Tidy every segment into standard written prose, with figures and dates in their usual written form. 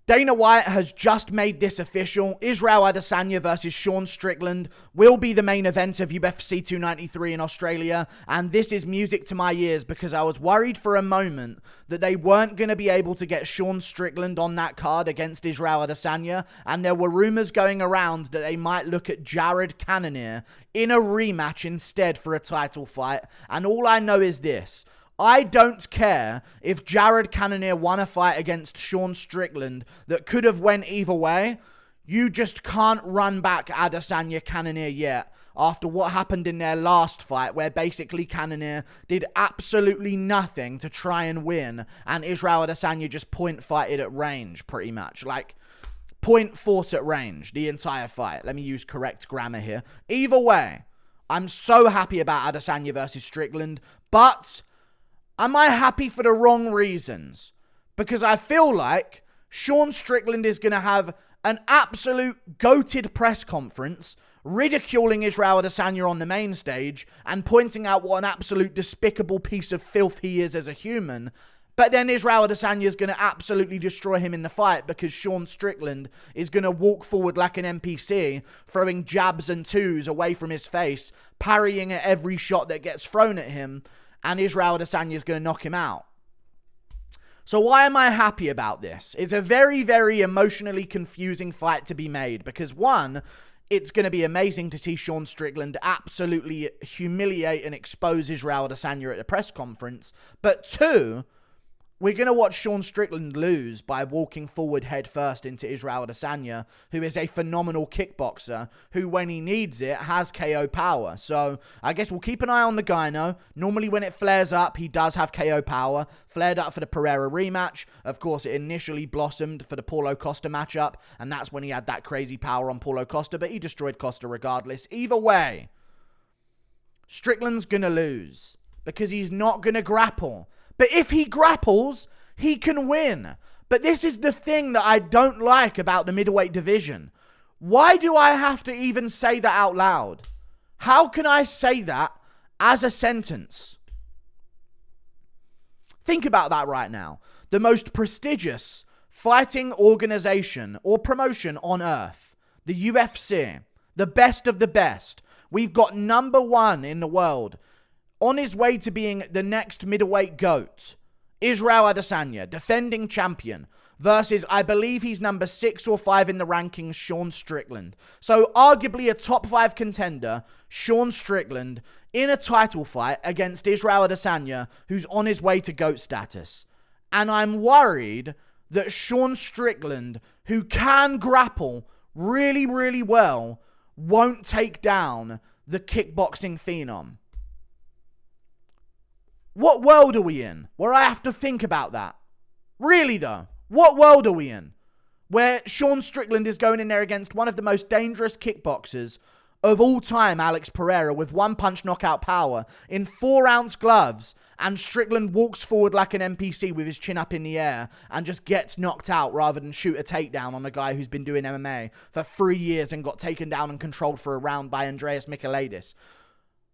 Dana White has just made this official. Israel Adesanya versus Sean Strickland will be the main event of UFC 293 in Australia. And this is music to my ears because I was worried for a moment that they weren't going to be able to get Sean Strickland on that card against Israel Adesanya. And there were rumors going around that they might look at Jared Cannonier in a rematch instead for a title fight. And all I know is this. I don't care if Jared Cannonier won a fight against Sean Strickland that could have went either way. You just can't run back Adesanya Cannonier yet after what happened in their last fight where basically Cannonier did absolutely nothing to try and win and Israel Adesanya just point fighted at range pretty much. Like point fought at range the entire fight. Let me use correct grammar here. Either way, I'm so happy about Adesanya versus Strickland, but am I happy for the wrong reasons? Because I feel like Sean Strickland is going to have an absolute goated press conference ridiculing Israel Adesanya on the main stage and pointing out what an absolute despicable piece of filth he is as a human. But then Israel Adesanya is going to absolutely destroy him in the fight because Sean Strickland is going to walk forward like an NPC, throwing jabs and twos away from his face, parrying at every shot that gets thrown at him. And Israel Adesanya is going to knock him out. So why am I happy about this? It's a very, very emotionally confusing fight to be made. Because one, it's going to be amazing to see Sean Strickland absolutely humiliate and expose Israel Adesanya at the press conference. But two, we're going to watch Sean Strickland lose by walking forward head first into Israel Adesanya, who is a phenomenal kickboxer, who when he needs it has KO power. So I guess we'll keep an eye on the gyno. Normally when it flares up, he does have KO power. Flared up for the Pereira rematch. Of course, it initially blossomed for the Paulo Costa matchup, and that's when he had that crazy power on Paulo Costa, but he destroyed Costa regardless. Either way, Strickland's going to lose because he's not going to grapple. But if he grapples, he can win. But this is the thing that I don't like about the middleweight division. Why do I have to even say that out loud? How can I say that as a sentence? Think about that right now. The most prestigious fighting organization or promotion on earth, the UFC, the best of the best. We've got number one in the world, on his way to being the next middleweight GOAT, Israel Adesanya, defending champion, versus, I believe he's number 6 or 5 in the rankings, Sean Strickland. So arguably a top 5 contender, Sean Strickland, in a title fight against Israel Adesanya, who's on his way to GOAT status. And I'm worried that Sean Strickland, who can grapple really, really well, won't take down the kickboxing phenom. What world are we in where I have to think about that? Really though, what world are we in where Sean Strickland is going in there against one of the most dangerous kickboxers of all time, Alex Pereira, with one-punch knockout power in 4-ounce gloves, and Strickland walks forward like an NPC with his chin up in the air and just gets knocked out rather than shoot a takedown on a guy who's been doing MMA for 3 years and got taken down and controlled for a round by Andreas Michailidis.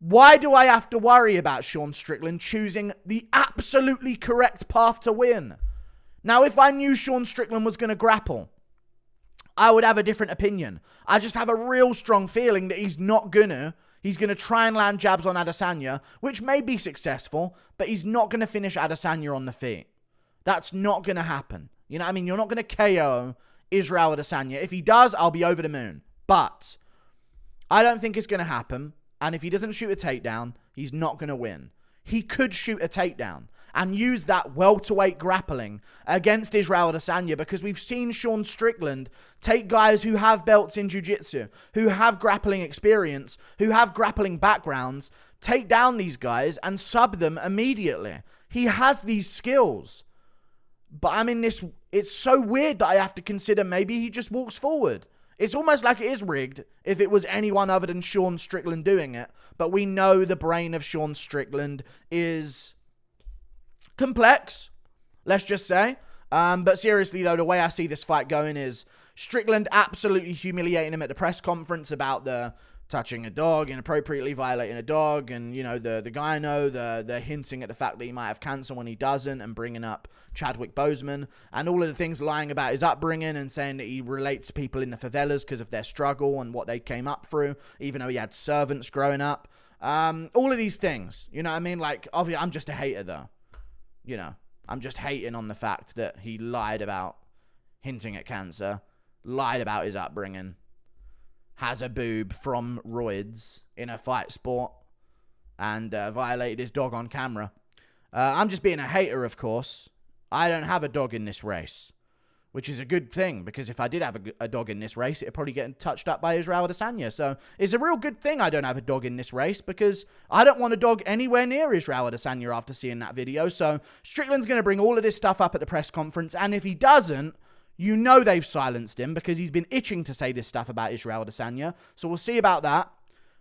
Why do I have to worry about Sean Strickland choosing the absolutely correct path to win? Now, if I knew Sean Strickland was going to grapple, I would have a different opinion. I just have a real strong feeling that he's not gonna. He's going to try and land jabs on Adesanya, which may be successful, but he's not going to finish Adesanya on the feet. That's not going to happen. You know what I mean? You're not going to KO Israel Adesanya. If he does, I'll be over the moon. But I don't think it's going to happen. And if he doesn't shoot a takedown, he's not going to win. He could shoot a takedown and use that welterweight grappling against Israel Adesanya, because we've seen Sean Strickland take guys who have belts in jiu-jitsu, who have grappling experience, who have grappling backgrounds, take down these guys and sub them immediately. He has these skills. But I'm in this, it's so weird that I have to consider maybe he just walks forward. It's almost like it is rigged if it was anyone other than Sean Strickland doing it. But we know the brain of Sean Strickland is complex, let's just say. But seriously, though, the way I see this fight going is Strickland absolutely humiliating him at the press conference about the touching a dog, inappropriately violating a dog, and, you know, the gyno, the hinting at the fact that he might have cancer when he doesn't, and bringing up Chadwick Boseman, and all of the things lying about his upbringing and saying that he relates to people in the favelas because of their struggle and what they came up through, even though he had servants growing up. All of these things, you know what I mean? Like, obviously, I'm just a hater, though. You know, I'm just hating on the fact that he lied about hinting at cancer, lied about his upbringing, has a boob from roids in a fight sport, and violated his dog on camera. I'm just being a hater, of course. I don't have a dog in this race, which is a good thing, because if I did have a dog in this race, it'd probably get touched up by Israel Adesanya. So it's a real good thing I don't have a dog in this race, because I don't want a dog anywhere near Israel Adesanya after seeing that video. So Strickland's going to bring all of this stuff up at the press conference, and if he doesn't, you know they've silenced him, because he's been itching to say this stuff about Israel Adesanya. So we'll see about that.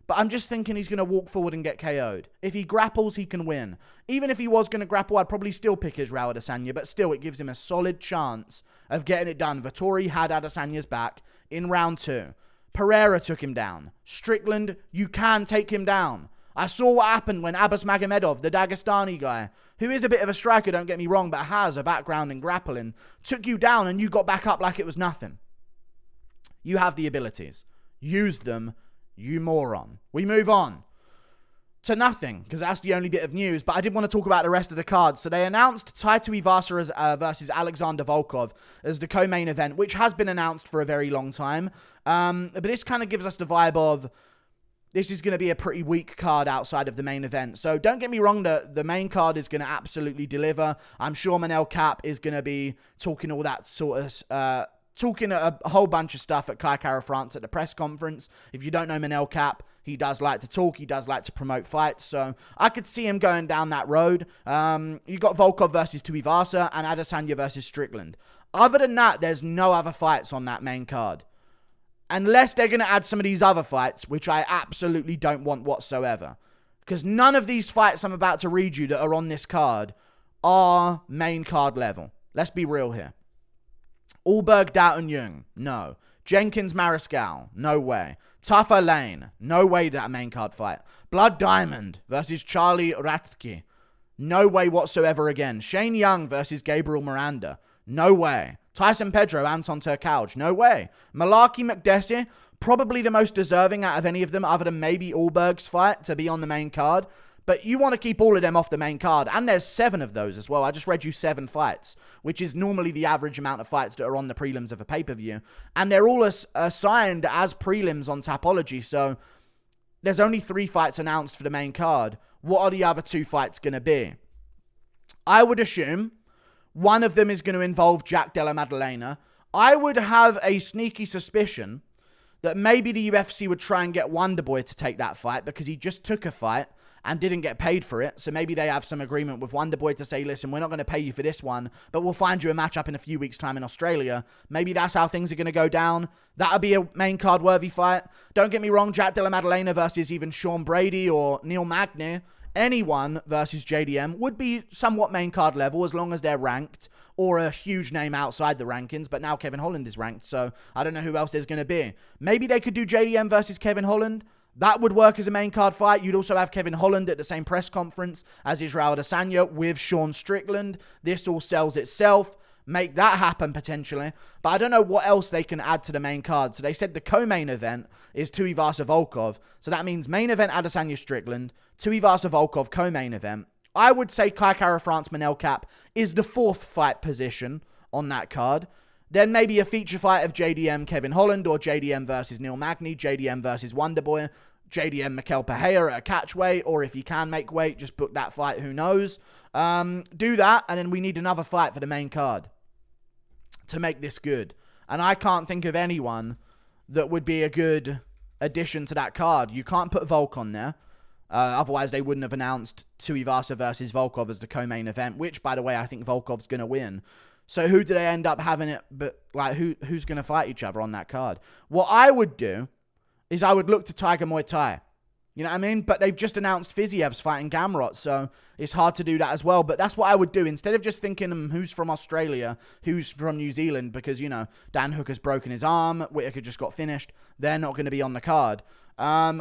But I'm just thinking he's going to walk forward and get KO'd. If he grapples, he can win. Even if he was going to grapple, I'd probably still pick Israel Adesanya, but still, it gives him a solid chance of getting it done. Vettori had Adesanya's back in round 2. Pereira took him down. Strickland, you can take him down. I saw what happened when Abbas Magomedov, the Dagestani guy, who is a bit of a striker, don't get me wrong, but has a background in grappling, took you down and you got back up like it was nothing. You have the abilities. Use them, you moron. We move on to nothing, because that's the only bit of news, but I did want to talk about the rest of the card. So they announced Taito Iwasa versus Alexander Volkov as the co-main event, which has been announced for a very long time. But this kind of gives us the vibe of this is going to be a pretty weak card outside of the main event. So don't get me wrong, the main card is going to absolutely deliver. I'm sure Manel Kape is going to be talking all that sort of talking a whole bunch of stuff at Kai Kara France at the press conference. If you don't know Manel Kape, he does like to talk. He does like to promote fights. So I could see him going down that road. You got Volkov versus Tuivasa and Adesanya versus Strickland. Other than that, there's no other fights on that main card. Unless they're going to add some of these other fights, which I absolutely don't want whatsoever. Because none of these fights I'm about to read you that are on this card are main card level. Let's be real here. Allberg, Doughton, Jung, no. Jenkins, Mariscal, no way. Tougher Lane, no way that main card fight. Blood Diamond versus Charlie Ratke, no way whatsoever again. Shane Young versus Gabriel Miranda, no way. Tyson Pedro, Anton Turkalj, no way. Malarkey McDessie, probably the most deserving out of any of them, other than maybe Allberg's fight to be on the main card. But you want to keep all of them off the main card. And there's 7 of those as well. I just read you 7 fights, which is normally the average amount of fights that are on the prelims of a pay-per-view. And they're all assigned as prelims on Tapology. So there's only 3 fights announced for the main card. What are the other 2 fights going to be? I would assume one of them is going to involve Jack Della Maddalena. I would have a sneaky suspicion that maybe the UFC would try and get Wonderboy to take that fight, because he just took a fight and didn't get paid for it. So maybe they have some agreement with Wonderboy to say, listen, we're not going to pay you for this one, but we'll find you a matchup in a few weeks' time in Australia. Maybe that's how things are going to go down. That would be a main card worthy fight. Don't get me wrong, Jack Della Maddalena versus even Sean Brady or Neil Magny, anyone versus JDM would be somewhat main card level as long as they're ranked or a huge name outside the rankings. But now Kevin Holland is ranked, so I don't know who else there's going to be. Maybe they could do JDM versus Kevin Holland. That would work as a main card fight. You'd also have Kevin Holland at the same press conference as Israel Adesanya with Sean Strickland. This all sells itself. Make that happen potentially. But I don't know what else they can add to the main card. So they said the co-main event is Tuivasa Volkov. So that means main event Adesanya Strickland, Tuivasa Volkov co-main event. I would say Kai Kara France Manel Kape is the 4th fight position on that card. Then maybe a feature fight of JDM Kevin Holland, or JDM versus Neil Magny, JDM versus Wonderboy, JDM Mikel Pereira at a catchweight, or if he can make weight, just book that fight, who knows. Do that, and then we need another fight for the main card to make this good. And I can't think of anyone that would be a good addition to that card. You can't put Volk on there. Otherwise, they wouldn't have announced Tuivasa versus Volkov as the co-main event, which, by the way, I think Volkov's going to win. So who do they end up having it? But like, who's going to fight each other on that card? What I would do is I would look to Tiger Muay Thai. You know what I mean? But they've just announced Fiziev's fighting Gamrot, so it's hard to do that as well. But that's what I would do. Instead of just thinking who's from Australia, who's from New Zealand, because, you know, Dan Hooker's broken his arm, Whittaker just got finished, they're not going to be on the card.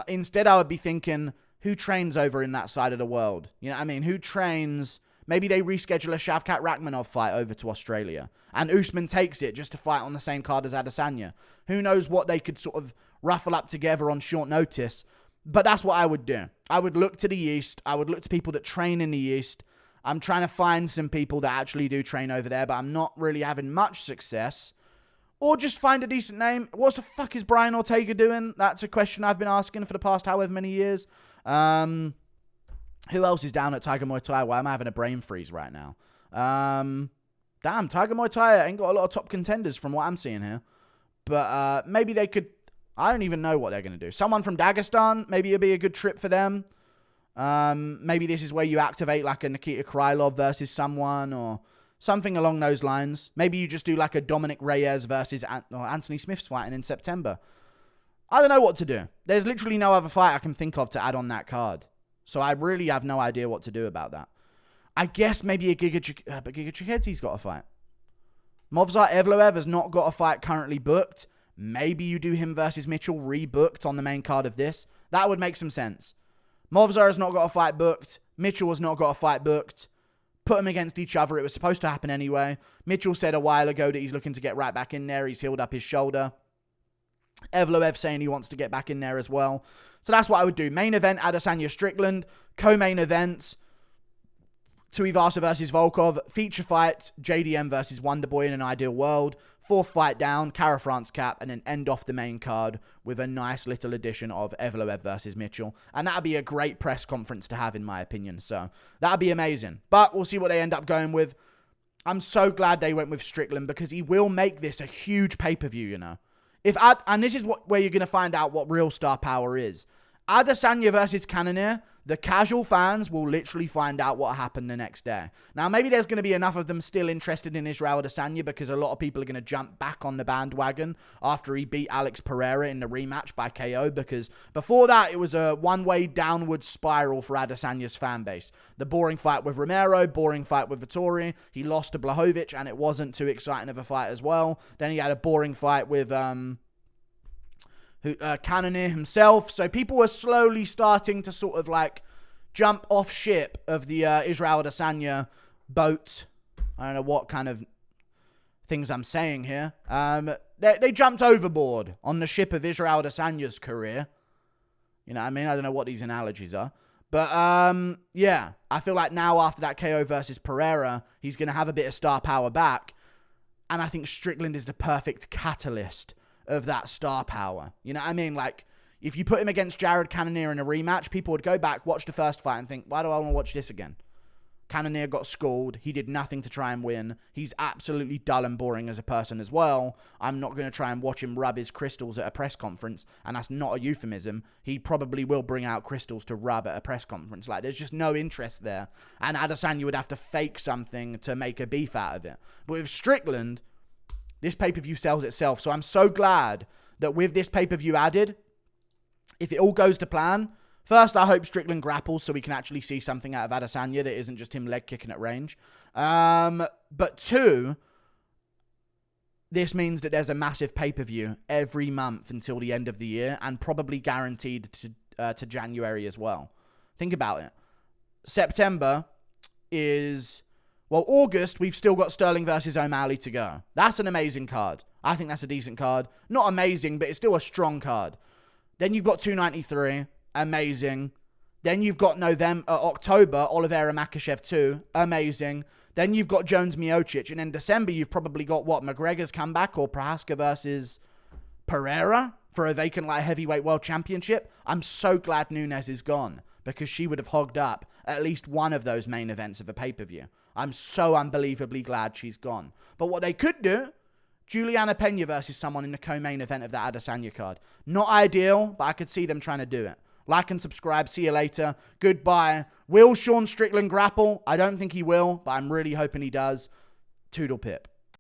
Instead, I would be thinking, who trains over in that side of the world? You know what I mean? Who trains? Maybe they reschedule a Shavkat Rakhmonov fight over to Australia, and Usman takes it just to fight on the same card as Adesanya. Who knows what they could sort of ruffle up together on short notice. But that's what I would do. I would look to the East. I would look to people that train in the East. I'm trying to find some people that actually do train over there, but I'm not really having much success. Or just find a decent name. What the fuck is Brian Ortega doing? That's a question I've been asking for the past however many years. Who else is down at Tiger Muay Thai? Why am I having a brain freeze right now? Damn, Tiger Muay Thai ain't got a lot of top contenders from what I'm seeing here. But maybe they could... I don't even know what they're going to do. Someone from Dagestan, maybe it'll be a good trip for them. Maybe this is where you activate like a Nikita Krylov versus someone or something along those lines. Maybe you just do like a Dominic Reyes versus Anthony Smith's fighting in September. I don't know what to do. There's literally no other fight I can think of to add on that card. So I really have no idea what to do about that. I guess maybe a Giga Chikhedzi's got a fight. Movsar Evloev has not got a fight currently booked. Maybe you do him versus Mitchell rebooked on the main card of this. That would make some sense. Movsar has not got a fight booked. Mitchell has not got a fight booked. Put them against each other. It was supposed to happen anyway. Mitchell said a while ago that he's looking to get right back in there. He's healed up his shoulder. Evloev saying he wants to get back in there as well. So that's what I would do. Main event, Adesanya Strickland. Co-main event, Tuivasa versus Volkov. Feature fight, JDM versus Wonderboy in an ideal world. Fourth fight down, Cara France cap, and then end off the main card with a nice little addition of Evloev versus Mitchell. And that'd be a great press conference to have, in my opinion. So that'd be amazing. But we'll see what they end up going with. I'm so glad they went with Strickland because he will make this a huge pay-per-view, you know. And this is where you're going to find out what real star power is. Adesanya versus Cannonier, the casual fans will literally find out what happened the next day. Now, maybe there's going to be enough of them still interested in Israel Adesanya because a lot of people are going to jump back on the bandwagon after he beat Alex Pereira in the rematch by KO, because before that, it was a one-way downward spiral for Adesanya's fan base. The boring fight with Romero, boring fight with Vettori. He lost to Blachowicz, and it wasn't too exciting of a fight as well. Then he had a boring fight with... Cannonier himself. So people were slowly starting to sort of like jump off ship of the Israel Adesanya boat. I don't know what kind of things I'm saying here. They jumped overboard on the ship of Israel Adesanya's career. You know what I mean? I don't know what these analogies are. But, yeah, I feel like now after that KO versus Pereira, he's going to have a bit of star power back. And I think Strickland is the perfect catalyst of that star power. You know what I mean? Like, if you put him against Jared Cannonier in a rematch, people would go back, watch the first fight, and think, why do I want to watch this again? Cannonier got schooled. He did nothing to try and win. He's absolutely dull and boring as a person as well. I'm not going to try and watch him rub his crystals at a press conference, and that's not a euphemism. He probably will bring out crystals to rub at a press conference. Like, there's just no interest there. And Adesanya would have to fake something to make a beef out of it. But with Strickland, this pay-per-view sells itself. So I'm so glad that with this pay-per-view added, if it all goes to plan, first, I hope Strickland grapples so we can actually see something out of Adesanya that isn't just him leg kicking at range. But two, this means that there's a massive pay-per-view every month until the end of the year and probably guaranteed to January as well. Think about it. September is... Well, August, we've still got Sterling versus O'Malley to go. That's an amazing card. I think that's a decent card. Not amazing, but it's still a strong card. Then you've got 293. Amazing. Then you've got October, Oliveira Makachev 2. Amazing. Then you've got Jones Miocic. And in December, you've probably got, McGregor's comeback or Prohaska versus Pereira for a vacant light heavyweight world championship. I'm so glad Nunes is gone because she would have hogged up at least one of those main events of a pay-per-view. I'm so unbelievably glad she's gone. But what they could do, Juliana Pena versus someone in the co-main event of that Adesanya card. Not ideal, but I could see them trying to do it. Like and subscribe. See you later. Goodbye. Will Sean Strickland grapple? I don't think he will, but I'm really hoping he does. Toodle pip.